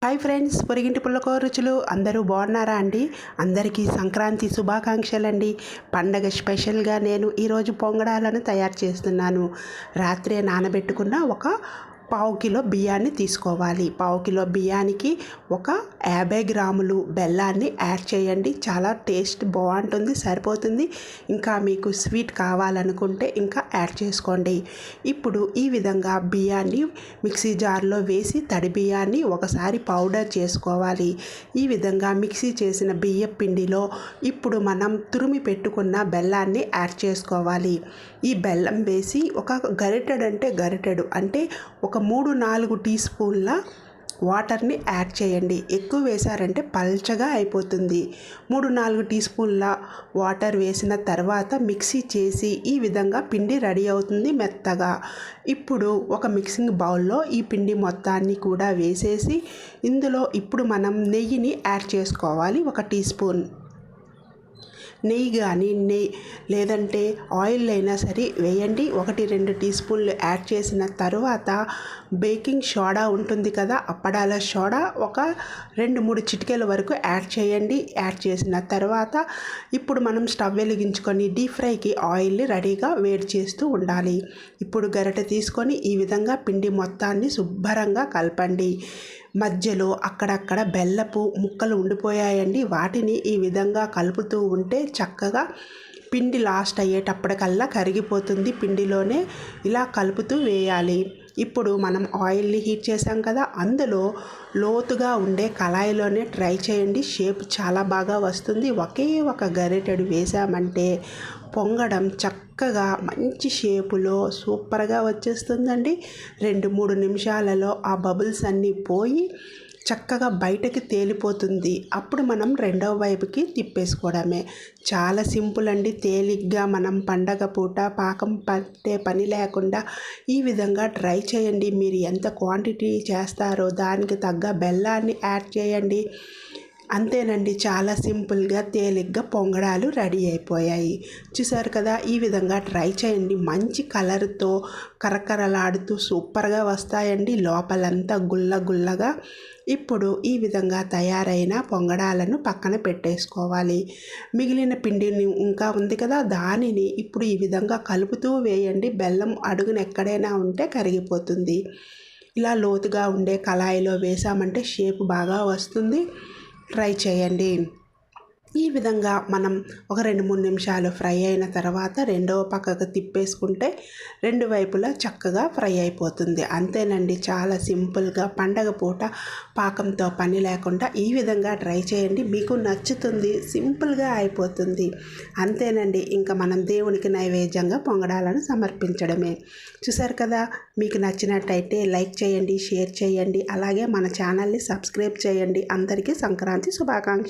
Hi friends, పొరిగింటి పుల్లకూర రుచులు అందరూ బాగున్నారా అండి? అందరికీ సంక్రాంతి శుభాకాంక్షలండి. పండగ స్పెషల్గా నేను ఈరోజు పొంగడాలను తయారు చేస్తున్నాను. రాత్రే నానబెట్టుకున్న ఒక పావు కిలో బియ్యాన్ని తీసుకోవాలి. పావు కిలో బియ్యానికి ఒక 50 గ్రాములు బెల్లాన్ని యాడ్ చేయండి. చాలా టేస్ట్ బాగుంటుంది, సరిపోతుంది. ఇంకా మీకు స్వీట్ కావాలనుకుంటే ఇంకా యాడ్ చేసుకోండి. ఇప్పుడు ఈ విధంగా బియ్యాన్ని మిక్సీ జార్లో వేసి తడి బియ్యాన్ని ఒకసారి పౌడర్ చేసుకోవాలి. ఈ విధంగా మిక్సీ చేసిన బియ్యం పిండిలో ఇప్పుడు మనం తురిమి పెట్టుకున్న బెల్లాన్ని యాడ్ చేసుకోవాలి. ఈ బెల్లం వేసి ఒక గరిటెడు అంటే ఒక 3-4 టీ స్పూన్ల వాటర్ని యాడ్ చేయండి. ఎక్కువ వేశారంటే పల్చగా అయిపోతుంది. 3-4 టీ స్పూన్ల వాటర్ వేసిన తర్వాత మిక్సీ చేసి ఈ విధంగా పిండి రెడీ అవుతుంది మెత్తగా. ఇప్పుడు ఒక మిక్సింగ్ బౌల్లో ఈ పిండి మొత్తాన్ని కూడా వేసేసి ఇందులో ఇప్పుడు మనం నెయ్యిని యాడ్ చేసుకోవాలి. 1 టీ స్పూన్ నెయ్యి కానీ లేదంటే ఆయిల్ అయినా సరే వేయండి. 1-2 టీ స్పూన్లు యాడ్ చేసిన తర్వాత బేకింగ్ సోడా ఉంటుంది కదా, అప్పడాల సోడా ఒక 2-3 చిటికెల వరకు యాడ్ చేయండి. యాడ్ చేసిన తర్వాత ఇప్పుడు మనం స్టవ్ వెలిగించుకొని డీప్ ఫ్రైకి ఆయిల్ని రెడీగా వేడి చేస్తూ ఉండాలి. ఇప్పుడు గరిటె తీసుకొని ఈ విధంగా పిండి మొత్తాన్ని శుభ్రంగా కలపండి. మధ్యలో అక్కడక్కడ బెల్లపు ముక్కలు ఉండిపోయాయండి. వాటిని ఈ విధంగా కలుపుతూ ఉంటే చక్కగా పిండి లాస్ట్ అయ్యేటప్పటికల్లా కరిగిపోతుంది. పిండిలోనే ఇలా కలుపుతూ వేయాలి. ఇప్పుడు మనం ఆయిల్ని హీట్ చేసాం కదా, అందులో లోతుగా ఉండే కళాయిలోనే ట్రై చేయండి. షేప్ చాలా బాగా వస్తుంది. ఒకే ఒక గరిటెడు వేసామంటే పొంగడం చక్కగా మంచి షేపులో సూపర్గా వచ్చేస్తుందండి. 2-3 నిమిషాలలో ఆ బబుల్స్ అన్నీ పోయి చక్కగా బయటకి తేలిపోతుంది. అప్పుడు మనం రెండవ వైపుకి తిప్పేసుకోవడమే. చాలా సింపుల్ అండి. తేలిగ్గా మనం పండగ పూట పాకం పట్టే పని లేకుండా ఈ విధంగా ట్రై చేయండి. మీరు ఎంత క్వాంటిటీ చేస్తారో దానికి తగ్గ బెల్లాన్ని యాడ్ చేయండి. అంతేనండి, చాలా సింపుల్గా తేలిగ్గా పొంగడాలు రెడీ అయిపోయాయి. చూసారు కదా, ఈ విధంగా ట్రై చేయండి. మంచి కలర్తో కరకరలాడుతూ సూపర్గా వస్తాయండి. లోపలంతా గుల్లగా. ఇప్పుడు ఈ విధంగా తయారైన పొంగడాలను పక్కన పెట్టేసుకోవాలి. మిగిలిన పిండిని ఇంకా ఉంది కదా, దానిని ఇప్పుడు ఈ విధంగా కలుపుతూ వేయండి. బెల్లం అడుగున ఎక్కడైనా ఉంటే కరిగిపోతుంది. ఇలా లోతుగా ఉండే కళాయిలో వేసామంటే షేప్ బాగా వస్తుంది. ట్రై చేయండి. ఈ విధంగా మనం ఒక 2-3 నిమిషాలు ఫ్రై అయిన తర్వాత రెండవ పక్కకు తిప్పేసుకుంటే 2 వైపులా చక్కగా ఫ్రై అయిపోతుంది. అంతేనండి, చాలా సింపుల్గా పండగ పూట పాకంతో పని లేకుండా ఈ విధంగా ట్రై చేయండి. మీకు నచ్చుతుంది, సింపుల్గా అయిపోతుంది. అంతేనండి, ఇంకా మనం దేవునికి నైవేద్యంగా పొంగడాలను సమర్పించడమే. చూసారు కదా, మీకు నచ్చినట్టయితే లైక్ చేయండి, షేర్ చేయండి, అలాగే మన ఛానల్ని సబ్స్క్రైబ్ చేయండి. అందరికీ సంక్రాంతి శుభాకాంక్షలు.